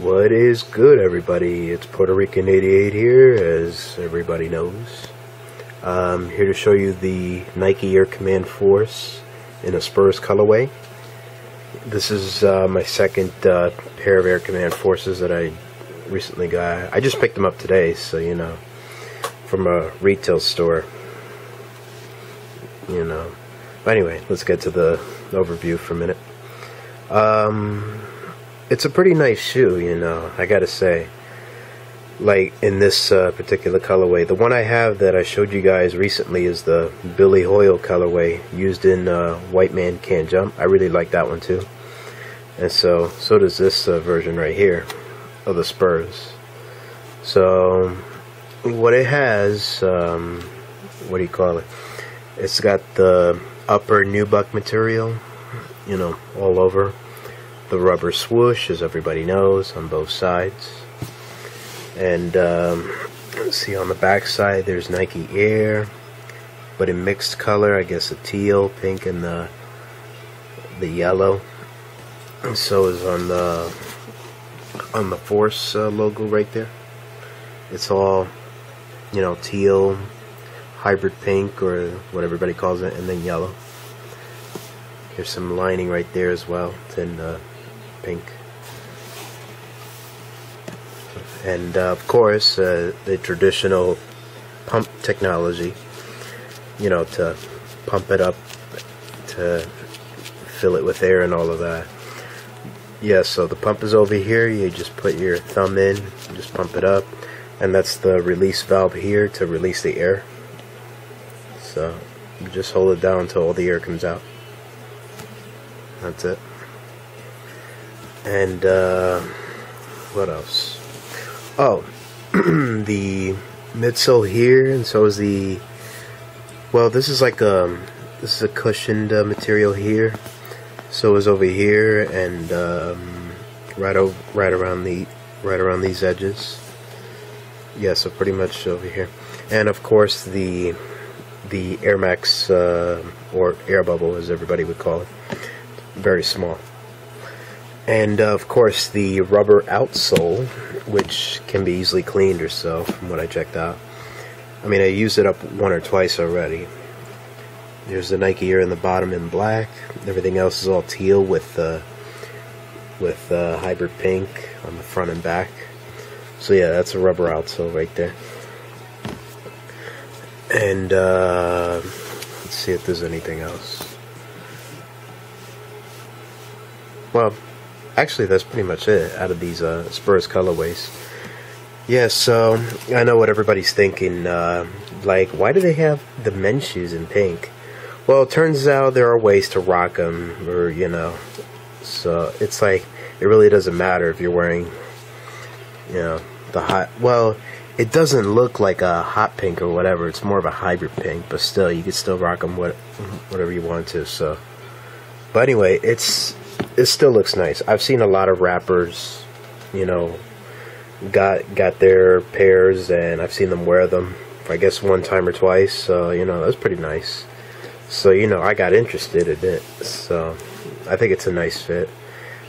What is good, everybody? It's Puerto Rican 88 here, as everybody knows. I'm here to show you the Nike Air Command Force in a Spurs colorway. This is my second pair of Air Command Forces that I recently got. I just picked them up today, so you know, from a retail store. You know. But anyway, let's get to the overview for a minute. It's a pretty nice shoe, you know, I gotta say. Like, in this particular colorway. The one I have that I showed you guys recently is the Billy Hoyle colorway, used in White Man Can't Jump. I really like that one too. And so does this version right here of the Spurs. So, what it has, what do you call it? It's got the upper nubuck material, you know, all over. The rubber swoosh, as everybody knows, on both sides. And let's see, on the back side there's Nike Air, but in mixed color, I guess a teal, pink, and the yellow. And so is on the Force logo right there. It's all, you know, teal, hybrid pink, or what everybody calls it, and then yellow. There's some lining right there as well, in pink. And of course, the traditional pump technology, you know, to pump it up, to fill it with air and all of that. Yeah, so the pump is over here. You just put your thumb in, just pump it up, and that's the release valve here to release the air. So you just hold it down until all the air comes out. That's it. And what else? Oh, the midsole here, and so is the, well, this is like this is a cushioned material here. So is over here, and right around these edges. Yeah, so pretty much over here. And of course the Air Max or air bubble, as everybody would call it, very small. And of course the rubber outsole, which can be easily cleaned or so, from what I checked out. I mean, I used it up one or twice already. There's the Nike Air in the bottom in black. Everything else is all teal with hybrid pink on the front and back. So yeah, that's a rubber outsole right there. And let's see if there's anything else. Well, actually, that's pretty much it out of these Spurs colorways. Yeah, so I know what everybody's thinking. Like, why do they have the men's shoes in pink? Well, it turns out there are ways to rock them, or, you know. So it's like, it really doesn't matter if you're wearing, you know, the hot. Well, it doesn't look like a hot pink or whatever. It's more of a hybrid pink, but still, you could still rock them whatever you want to. So, but anyway, it still looks nice. I've seen a lot of rappers, you know, got their pairs, and I've seen them wear them, I guess one time or twice. So, you know, that's pretty nice. So, you know, I got interested in it. So I think it's a nice fit.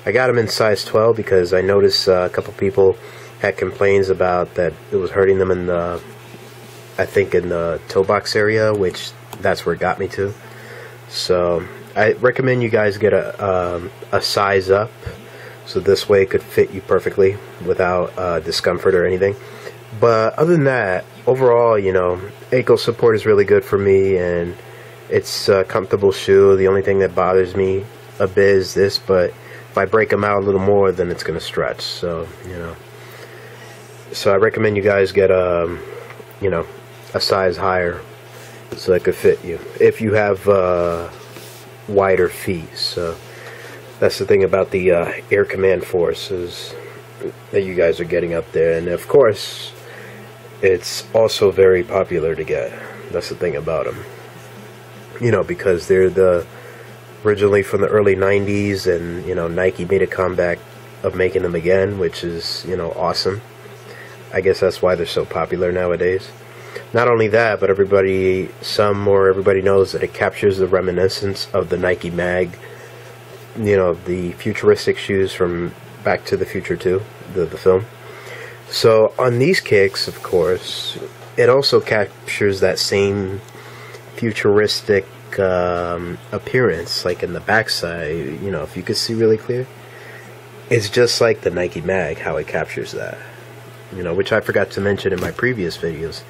I got them in size 12 because I noticed a couple people had complaints about that it was hurting them in the, I think, in the toe box area, which that's where it got me to. So I recommend you guys get a size up, so this way it could fit you perfectly without discomfort or anything. But other than that, overall, you know, ankle support is really good for me, and it's a comfortable shoe. The only thing that bothers me a bit is this, but if I break them out a little more, then it's going to stretch. So, you know, so I recommend you guys get you know, a size higher so it could fit you if you have wider feet. So that's the thing about the Air Command Forces that you guys are getting up there. And of course, it's also very popular to get. That's the thing about them, you know, because they're originally from the early 90s, and, you know, Nike made a comeback of making them again, which is, you know, awesome. I guess that's why they're so popular nowadays. Not only that, but everybody knows that it captures the reminiscence of the Nike Mag, you know, the futuristic shoes from Back to the Future 2, the film. So on these kicks, of course, it also captures that same futuristic appearance, like in the backside, you know, if you could see really clear. It's just like the Nike Mag, how it captures that, you know, which I forgot to mention in my previous videos.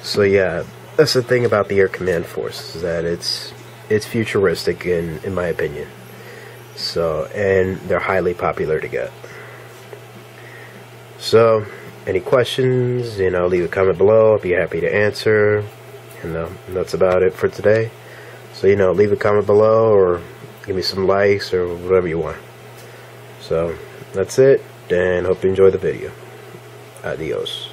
So yeah, that's the thing about the Air Command Force, is that it's futuristic in my opinion. So, and they're highly popular to get. So, any questions, you know, leave a comment below. I'll be happy to answer. And that's about it for today. So, you know, leave a comment below or give me some likes or whatever you want. So, that's it. And hope you enjoy the video. Adios.